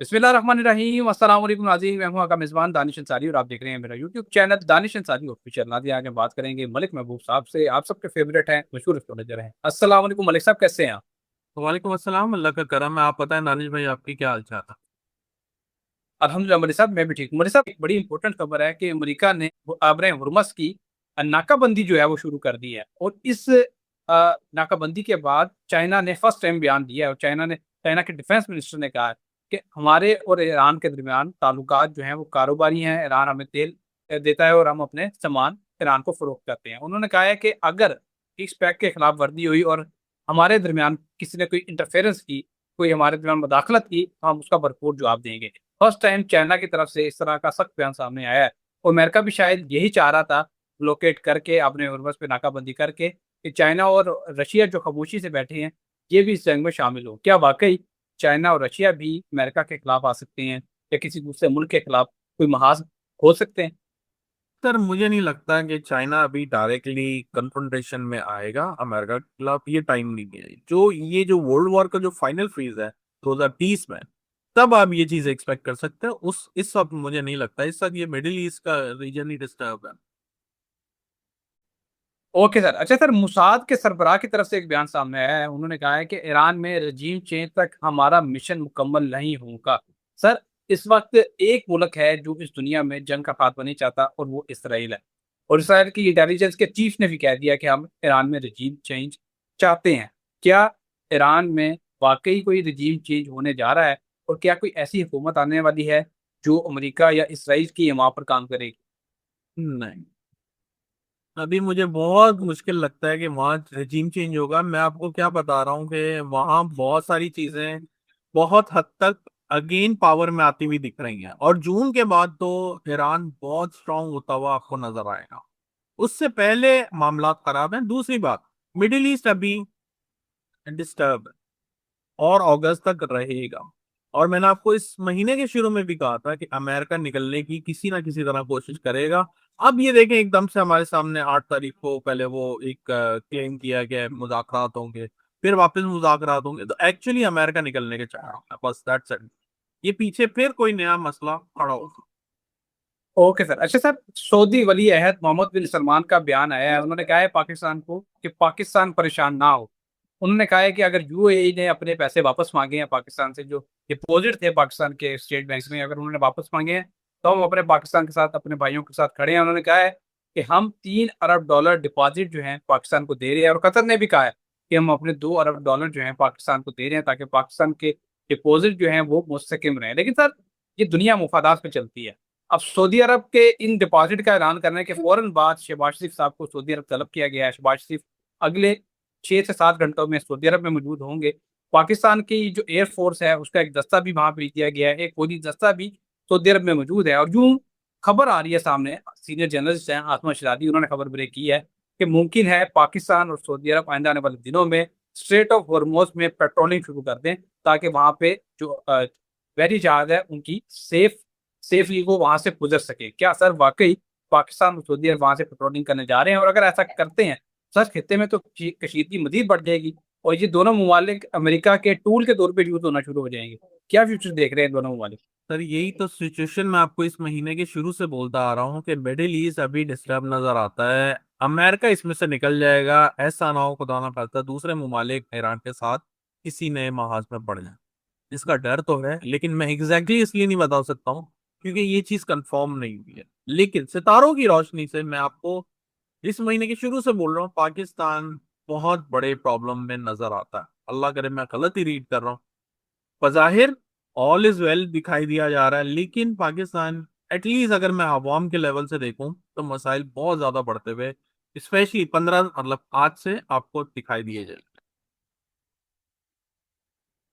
बिस्मिल्लाहिर्रहमानिर्रहीम अस्सलाम वालेकुम नाज़रीन, मैं हूं आपका मेज़बान दानिश अंसारी और आप देख रहे हैं मेरा YouTube channel Danish Ansari official. नाज़रीन आज हम बात करेंगे मलिक महबूब साहब से, आप सबके फेवरेट हैं, मशहूर एस्ट्रोलॉजर हैं। अस्सलाम वालेकुम मलिक साहब, कैसे हैं आप? वालेकुम अस्सलाम। अल्लाह का करम है। आप बताएं दानिश भाई, आपकी क्या हाल चाल है? अल्हम्दुलिल्लाह मलिक साहब, मैं भी ठीक हूँ। मलिक साहब, एक बड़ी इंपॉर्टेंट खबर है कि अमेरिका ने आबरे हुर्मुज़ की नाकाबंदी जो है वो शुरू कर दी है और इस नाकाबंदी के बाद चाइना ने फर्स्ट टाइम बयान दिया है और चाइना के डिफेंस मिनिस्टर ने कहा है कि हमारे और ईरान के दरमियान ताल्लुकात जो हैं वो कारोबारी हैं। ईरान हमें तेल देता है और हम अपने सामान ईरान को फरोख्त करते हैं। उन्होंने कहा है कि अगर इस पैक के खिलाफ वर्दी हुई और हमारे दरमियान किसी ने कोई इंटरफेरेंस की, कोई हमारे दरमियान मुदाखलत की, तो हम उसका भरपूर जवाब देंगे। फर्स्ट टाइम चाइना की तरफ से इस तरह का सख्त बयान सामने आया है और अमेरिका भी शायद यही चाह रहा था, ब्लॉकेट करके अपने हुर्मुज़ पे नाकाबंदी करके, कि चाइना और रशिया जो खामोशी से बैठे हैं ये भी इस जंग में शामिल हो। क्या वाकई चाइना और रशिया भी अमेरिका के खिलाफ आ सकते हैं या किसी दूसरे मुल्क के खिलाफ कोई महाज हो सकते हैं? सर, मुझे नहीं लगता कि चाइना अभी डायरेक्टली कन्फ्रंटेशन में आएगा अमेरिका के खिलाफ। ये टाइम नहीं है। ये जो वर्ल्ड वॉर का जो फाइनल फेज है 2030 में, तब आप ये चीज एक्सपेक्ट कर सकते हैं। उस इस वक्त मुझे नहीं लगता। इस वक्त ये मिडिल ईस्ट का रीजन ही डिस्टर्ब है। Okay sir. अच्छा सर, मुसाद के सरबराह की तरफ से एक बयान सामने आया है। उन्होंने कहा है कि ईरान में रजीम चेंज तक हमारा मिशन मुकम्मल नहीं होगा। सर, इस वक्त एक मुल्क है जो इस दुनिया में जंग का खात्मा नहीं चाहता और वो इसराइल है। और इसराइल की इंटेलिजेंस के चीफ ने भी कह दिया कि हम ईरान में रजीम चेंज चाहते हैं। क्या ईरान में वाकई कोई रजीम चेंज होने जा रहा है और क्या कोई ऐसी हुकूमत आने वाली है जो अमेरिका या इसराइल की हिमा पर काम करेगी? नहीं, अभी मुझे बहुत मुश्किल लगता है कि वहाँ रेजिम चेंज होगा। मैं आपको क्या बता रहा हूँ कि वहाँ बहुत सारी चीजें बहुत हद तक अगेन पावर में आती हुई दिख रही हैं, और जून के बाद तो ईरान बहुत स्ट्रांग होता हुआ आपको नजर आएगा। उससे पहले मामला खराब है। दूसरी बात, मिडिल ईस्ट अभी डिस्टर्ब है और अगस्त तक रहेगा। और मैंने आपको इस महीने के शुरू में भी कहा था कि अमेरिका निकलने की किसी ना किसी तरह कोशिश करेगा। अब ये देखें, एकदम से हमारे सामने 8 तारीख को पहले वो एक क्लेम किया कि मुज़ाकरात होंगे, फिर वापस मुज़ाकरात होंगे। तो एक्चुअली अमेरिका निकलने के चाह रहा है, बस दैट्स इट। ये पीछे फिर कोई नया मसला खड़ा होगा। Okay sir. अच्छा सर, सऊदी वली अहद मोहम्मद बिन सलमान का बयान आया है। उन्होंने कहा है पाकिस्तान को कि पाकिस्तान परेशान ना हो। उन्होंने कहा है कि अगर यूएई ने अपने पैसे वापस मांगे हैं पाकिस्तान से, जो डिपॉजिट थे पाकिस्तान के स्टेट बैंक में, अगर उन्होंने वापस मांगे हैं तो हम अपने पाकिस्तान के साथ, अपने भाइयों के साथ खड़े हैं। उन्होंने कहा है कि हम $3 अरब डिपॉजिट जो है पाकिस्तान को दे रहे हैं और कतर ने भी कहा है कि हम अपने $2 अरब जो है पाकिस्तान को दे रहे हैं ताकि पाकिस्तान के डिपॉजिट जो है वो मुस्तकम रहे। लेकिन सर, ये दुनिया मुफादात पे चलती है। अब सऊदी अरब के इन डिपॉजिट का ऐलान करने के फौरन बाद शहबाज शरीफ साहब को सऊदी अरब तलब किया गया है। शहबाज शरीफ अगले 6 से 7 घंटों में सऊदी अरब में मौजूद होंगे। पाकिस्तान की जो एयरफोर्स है उसका एक दस्ता भी वहां भेज दिया गया है, एक फौजी दस्ता भी सऊदी अरब में मौजूद है। और यूं खबर आ रही है सामने, सीनियर जर्नलिस्ट हैं आसमा शरादी, उन्होंने खबर ब्रेक की है कि मुमकिन है पाकिस्तान और सऊदी अरब आइंदा आने वाले दिनों में स्ट्रेट ऑफ हॉर्मोज में पेट्रोलिंग शुरू कर दें ताकि वहां पे जो बहरी जहाज है उनकी सेफली वो वहां से गुजर सके। क्या सर वाकई पाकिस्तान और सऊदी अरब वहां से पेट्रोलिंग करने जा रहे हैं? और अगर ऐसा करते हैं सर, खत्ते में तो कशीदगी मजीद बढ़ जाएगी और ये दोनों ममालिक अमेरिका के टूल के तौर पर यूज होना शुरू हो जाएंगे। क्या फ्यूचर देख रहे हैं दोनों ममालिक? सर, यही तो सिचुएशन मैं आपको इस महीने के शुरू से बोलता आ रहा हूँ कि मिडिल ईस्ट अभी डिस्टर्ब नजर आता है। अमेरिका इसमें से निकल जाएगा, ऐसा ना हो खुदा ना खास्ता दूसरे ममालिक ईरान के साथ किसी नए महाज में पड़ जाए। इसका डर तो है, लेकिन मैं एग्जैक्टली इसलिए नहीं बता सकता हूँ क्योंकि ये चीज कंफर्म नहीं हुई है। लेकिन सितारों की रोशनी से मैं आपको इस महीने के शुरू से बोल रहा हूँ, पाकिस्तान बहुत बड़े प्रॉब्लम में नजर आता है। अल्लाह करे मैं गलत ही रीड कर रहा हूँ। बज़ाहिर ऑल इज वेल दिखाई दिया जा रहा है, लेकिन पाकिस्तान एटलीस्ट अगर मैं आवाम के लेवल से देखूं तो मसाइल बहुत ज्यादा बढ़ते हुए, स्पेशली 15 मतलब आज से आपको दिखाई दिए जाए।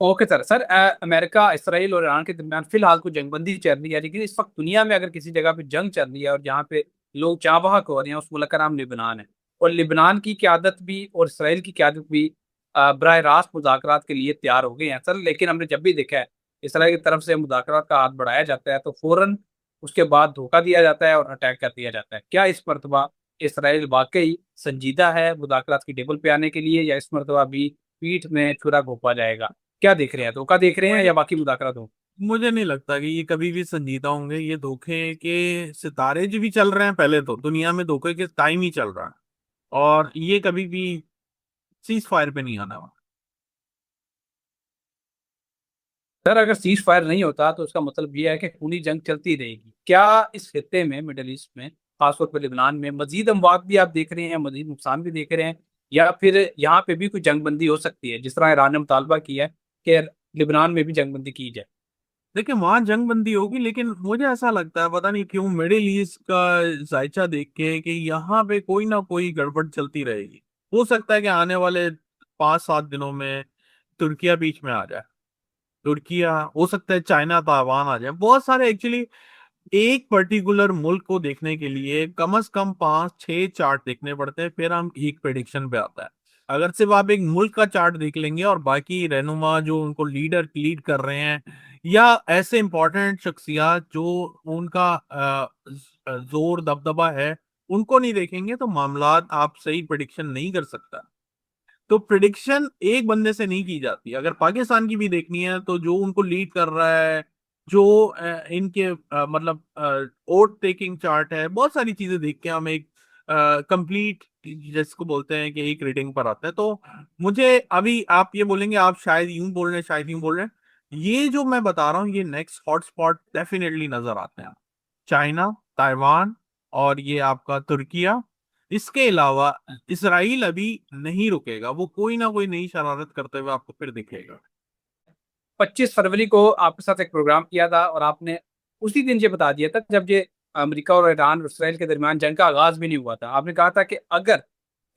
Okay sir. Sir, America, Israel और ईरान के दरमियान फिलहाल कोई जंगबंदी चल रही है, लेकिन इस वक्त दुनिया में अगर किसी जगह पे जंग चल रही है और जहाँ पे लोग चाह बहक हो रहे हैं, उस मुल्क का नाम लिबनान है। और लिबनान की क्यादत भी और इसराइल की क्यादत भी बरह रास्त मुज़ाकरात के लिए तैयार हो गए हैं सर। लेकिन हमने जब भी देखा है इसराइल की तरफ से मुज़ाकरात का हाथ बढ़ाया जाता है तो फौरन उसके बाद धोखा दिया जाता है और अटैक कर दिया जाता है। क्या इस मरतबा इसराइल वाकई संजीदा है मुज़ाकरात की टेबल पे आने के लिए, या इस मरतबा भी पीठ में छुरा घोंपा जाएगा? क्या देख रहे हैं, धोखा देख रहे हैं या बाकी मुदाखलत हो? मुझे नहीं लगता कि ये कभी भी संजीदा होंगे। ये धोखे के सितारे जो भी चल रहे हैं, पहले तो दुनिया में धोखे के टाइम ही चल रहा है, और ये कभी भी सीज फायर पे नहीं आना। सर अगर सीज फायर नहीं होता तो उसका मतलब ये है कि खूनी जंग चलती रहेगी। क्या इस खित्ते में, मिडल ईस्ट में, खासतौर पर लिबनान में, मजीद अमवात भी आप देख रहे हैं, मजीद नुकसान भी देख रहे हैं, या फिर यहाँ पे भी कोई जंगबंदी हो सकती है जिस तरह ईरान ने मुतालबा किया है कि लिबनान में भी जंगबंदी की जाए? देखिए, वहां जंग बंदी होगी, लेकिन मुझे ऐसा लगता है, पता नहीं क्यों, मिडिल ईस्ट का जायचा देख के, कि यहाँ पे कोई ना कोई गड़बड़ चलती रहेगी। हो सकता है कि आने वाले 5-7 दिनों में तुर्किया बीच में आ जाए। तुर्किया, हो सकता है चाइना ताइवान आ जाए। बहुत सारे एक्चुअली, एक पर्टिकुलर मुल्क को देखने के लिए कम से कम 5-6 चार्ट देखने पड़ते हैं, फिर हम एक प्रेडिक्शन पे आता है। अगर सिर्फ आप एक मुल्क का चार्ट देख लेंगे और बाकी रहनुमा जो उनको लीडर लीड कर रहे हैं, या ऐसे इंपॉर्टेंट शख्सियात जो उनका जोर दबदबा है, उनको नहीं देखेंगे, तो मामलात आप सही प्रिडिक्शन नहीं कर सकता। तो प्रिडिक्शन एक बंदे से नहीं की जाती। अगर पाकिस्तान की भी देखनी है, तो जो उनको लीड कर रहा है, जो इनके मतलब वोट टेकिंग चार्ट है, बहुत सारी चीजें देख के हम एक कंप्लीट, जिसको बोलते हैं कि एक रीडिंग पर आता है। तो मुझे अभी आप ये बोलेंगे, आप शायद यूं बोल रहे हैं, शायद यूं बोल रहे हैं, ये जो मैं बता रहा हूँ, ये नेक्स्ट हॉटस्पॉट डेफिनेटली नजर आते हैं। चाइना, ताइवान, और ये आपका तुर्किया। इसके अलावा इसराइल अभी नहीं रुकेगा, वो कोई ना कोई नई शरारत करते हुए आपको फिर दिखेगा। 25 फरवरी को आपके साथ एक प्रोग्राम किया था और आपने उसी दिन ये बता दिया था जब ये अमेरिका और ईरान और इसराइल के दरमियान जंग का आगाज भी नहीं हुआ था। आपने कहा था कि अगर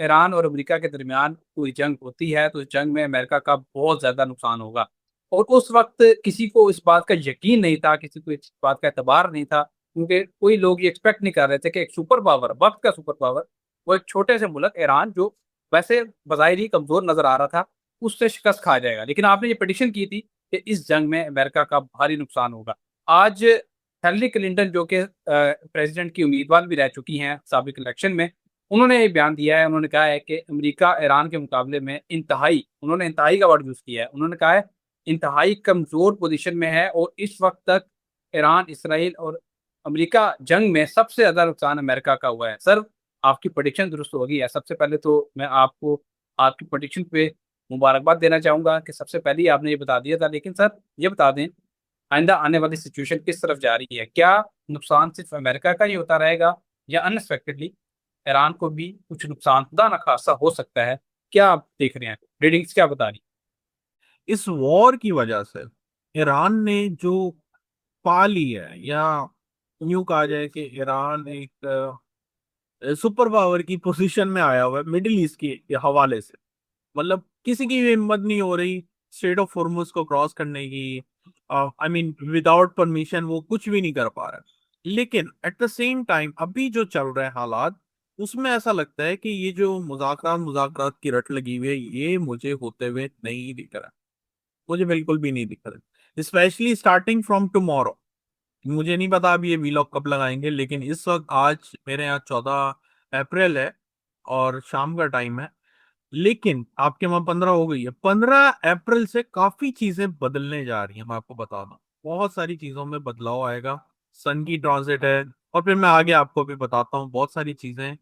ईरान और अमेरिका के दरमियान कोई जंग होती है तो इस जंग में अमेरिका का बहुत ज्यादा नुकसान होगा। और उस वक्त किसी को इस बात का यकीन नहीं था, किसी को इस बात का एतबार नहीं था, क्योंकि कोई लोग ये एक्सपेक्ट नहीं कर रहे थे कि एक सुपर पावर, वक्त का सुपर पावर, वो एक छोटे से मुल्क ईरान, जो वैसे बज़ाहिर ही कमजोर नजर आ रहा था, उससे शिकस्त खा जाएगा। लेकिन आपने ये पिटिशन की थी कि इस जंग में अमेरिका का भारी नुकसान होगा। आज हिलरी क्लिंटन, जो कि प्रेसिडेंट की उम्मीदवार भी रह चुकी हैं साबिक इलेक्शन में, उन्होंने ये बयान दिया है। उन्होंने कहा है कि अमेरिका ईरान के मुकाबले में इंतहाई, उन्होंने इंतहाई का वर्ड यूज किया है, उन्होंने कहा है इंतहाई कमजोर पोजीशन में है, और इस वक्त तक ईरान, इसराइल और अमेरिका जंग में सबसे ज्यादा नुकसान अमेरिका का हुआ है। सर आपकी प्रेडिक्शन दुरुस्त होगी है। सबसे पहले तो मैं आपको आपकी प्रेडिक्शन पे मुबारकबाद देना चाहूंगा कि सबसे पहले ही आपने ये बता दिया था। लेकिन सर ये बता दें, आइंदा आने वाली सिचुएशन किस तरफ जा रही है? क्या नुकसान सिर्फ अमेरिका का ही होता रहेगा, या अनएक्सपेक्टेडली ईरान को भी कुछ नुकसान खुदा ना खासा हो सकता है? क्या आप देख रहे हैं, रीडिंग्स क्या बता रही इस वॉर की वजह से ईरान ने जो पा ली है, या यूं कहा जाए कि ईरान एक सुपर पावर की पोजीशन में आया हुआ है मिडिल ईस्ट के हवाले से। मतलब किसी की भी हिम्मत नहीं हो रही स्ट्रेट ऑफ हॉर्मुज को क्रॉस करने की। आई मीन, विदाउट परमिशन वो कुछ भी नहीं कर पा रहा है। लेकिन एट द सेम टाइम अभी जो चल रहे हैं हालात, उसमें ऐसा लगता है कि ये जो मुज़ाकरात मुज़ाकरात की रट लगी हुई है, ये मुझे होते हुए नहीं दिख रहा। मुझे बिल्कुल भी नहीं दिख रहा, स्पेशली स्टार्टिंग फ्रॉम टुमारो। मुझे नहीं पता अब ये वीलॉग कब लगाएंगे, लेकिन इस वक्त, आज मेरे यहाँ 14 अप्रैल है और शाम का टाइम है, लेकिन आपके वहां 15 हो गई है। 15 अप्रैल से काफी चीजें बदलने जा रही हैं, मैं आपको बता दूं। बहुत सारी चीजों में बदलाव आएगा। सन की ट्रांजिट है, और फिर मैं आगे आपको भी बताता हूँ। बहुत सारी चीजें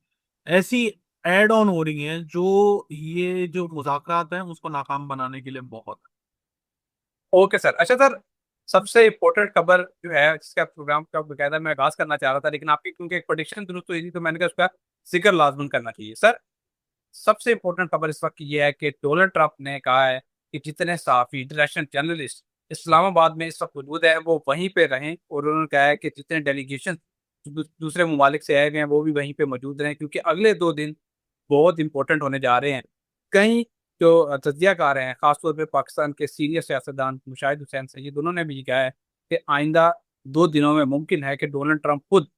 ऐसी ऐड ऑन हो रही हैं, जो ये जो मुज़ाकरात हैं उसको नाकाम बनाने के लिए बहुत। है? Okay sir. अच्छा सर, सबसे इम्पोर्टेंट खबर जो है जिसका प्रोग्राम का बकायदा मैं आगाज करना चाह रहा था, लेकिन आपकी क्योंकि एक प्रेडिक्शन दुरुस्त हुई थी तो मैंने कहा उसका जिक्र लाजमन करना चाहिए। सर सबसे इम्पोर्टेंट खबर इस वक्त की यह है कि डोनाल्ड ट्रंप ने कहा है कि जितने सहाफी, इंटरनेशनल जर्नलिस्ट इस्लामाबाद में इस वक्त मौजूद है वो वहीं पे रहें, और उन्होंने कहा है कि जितने डेलीगेशन दूसरे ममालिक से आए हुए हैं वो भी वहीं पे मौजूद रहें, क्योंकि अगले 2 दिन बहुत इंपॉर्टेंट होने जा रहे हैं। कई जो तज्जियाकार हैं, खासतौर पर पाकिस्तान के सीनियर सियासतदान मुशाहिद हुसैन सईद, उन्होंने भी कहा है कि आइंदा 2 दिनों में मुमकिन है कि डोनाल्ड ट्रंप खुद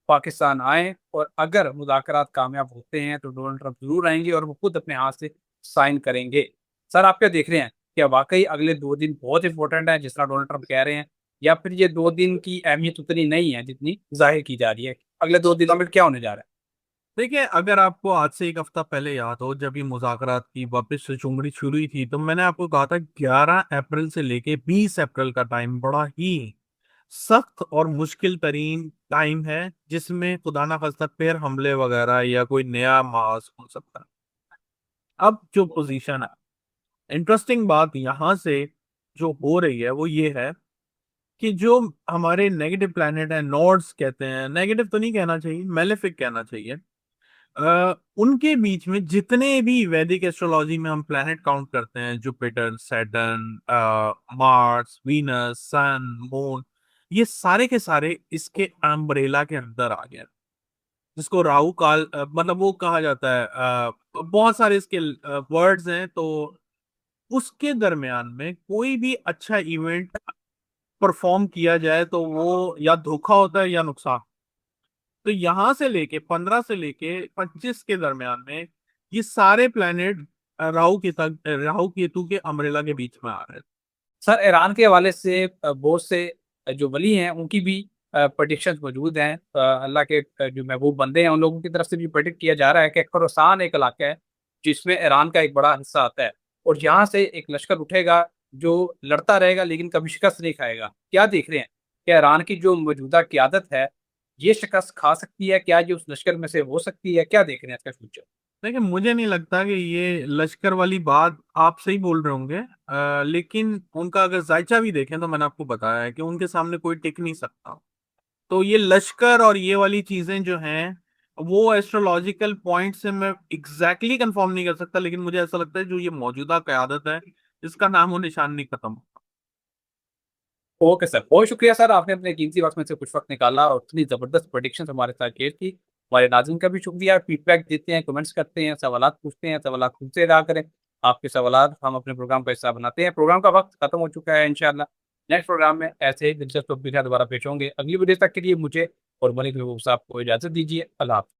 पाकिस्तान आए, और अगर मुज़ाकरात कामयाब होते हैं तो डोनाल्ड ट्रंप जरूर आएंगे और वो खुद अपने हाथ से साइन करेंगे। सर आप क्या देख रहे हैं, क्या वाकई अगले 2 दिन बहुत इंपॉर्टेंट है जिस तरह डोनाल्ड ट्रंप कह रहे हैं, या फिर ये 2 दिन की अहमियत उतनी नहीं है जितनी जाहिर की जा रही है? अगले 2 दिनों में क्या होने जा रहा है? देखिए, अगर आपको आज से एक हफ्ता पहले याद हो, जब ये मुज़ाकरात की वापस से चुमड़ी शुरू हुई थी, तो मैंने आपको कहा था 11 अप्रैल से लेके 20 अप्रैल का टाइम बड़ा ही सख्त और मुश्किल तरीन टाइम है, जिसमें खुदा ना खास्ता फिर हमले वगैरह या कोई नया मास हो सकता है। अब जो पोजीशन है, इंटरेस्टिंग बात यहां से जो हो रही है वो ये है कि जो हमारे नेगेटिव प्लैनेट है, नॉर्ड्स कहते हैं, नेगेटिव तो नहीं कहना चाहिए, मेलेफिक कहना चाहिए, उनके बीच में जितने भी वैदिक एस्ट्रोलॉजी में हम प्लैनेट काउंट करते हैं, जुपिटर, सैटर्न, मार्स, वीनस, सन, मून, ये सारे के सारे इसके अम्ब्रेला के अंदर आ गए, जिसको राहु काल मतलब वो कहा जाता है। बहुत सारे इसके वर्ड्स हैं। तो उसके दरमियान में कोई भी अच्छा इवेंट परफॉर्म किया जाए तो वो या धोखा होता है या नुकसान। तो यहां से लेके 15 से लेके 25 के दरमियान में ये सारे प्लैनेट राहु केतु के अम्ब्रेला के बीच में आ रहे हैं। सर ईरान के हवाले से बहुत से जो वली हैं उनकी भी प्रडिक्शंस मौजूद हैं। अल्लाह के जो महबूब बंदे हैं उन लोगों की तरफ से भी प्रेडिक्ट किया जा रहा है कि खुरासान एक इलाका है जिसमें ईरान का एक बड़ा हिस्सा आता है, और यहाँ से एक लश्कर उठेगा जो लड़ता रहेगा लेकिन कभी शिकस्त नहीं खाएगा। क्या देख रहे हैं कि ईरान की जो मौजूदा क्यादत है ये शिकस्त खा सकती है? क्या ये उस लश्कर में से हो सकती है? क्या देख रहे हैं इसका फ्यूचर? देखिए, मुझे नहीं लगता कि ये लश्कर वाली बात आप सही बोल रहे होंगे, लेकिन उनका अगर जायचा भी देखें तो मैंने आपको बताया है कि उनके सामने कोई टिक नहीं सकता। तो ये लश्कर और ये वाली चीजें जो हैं, वो एस्ट्रोलॉजिकल पॉइंट से मैं एग्जैक्टली कंफर्म नहीं कर सकता, लेकिन मुझे ऐसा लगता है जो ये मौजूदा क़यादत है, इसका नामो निशान नहीं खत्म। ओके सर, बहुत शुक्रिया सर, आपने अपने कीमती वक्त में से कुछ वक्त निकाला और इतनी ज़बरदस्त प्रेडिक्शन हमारे साथ शेयर की। हमारे नाज़रीन का भी शुक्रिया, फीडबैक देते हैं, कमेंट्स करते हैं, सवालात पूछते हैं, सवालात खुद से अदा करें। आपके सवालात हम अपने प्रोग्राम का हिस्सा बनाते हैं। प्रोग्राम का वक्त खत्म हो चुका है, इंशाल्लाह नेक्स्ट प्रोग्राम में ऐसे ही दिलचस्प टॉपिक के साथ दोबारा पेश होंगे। अगली वीडियो तक के लिए मुझे और मलिक महबूब साहब को इजाज़त दीजिए। अल्लाह हाफ़िज़।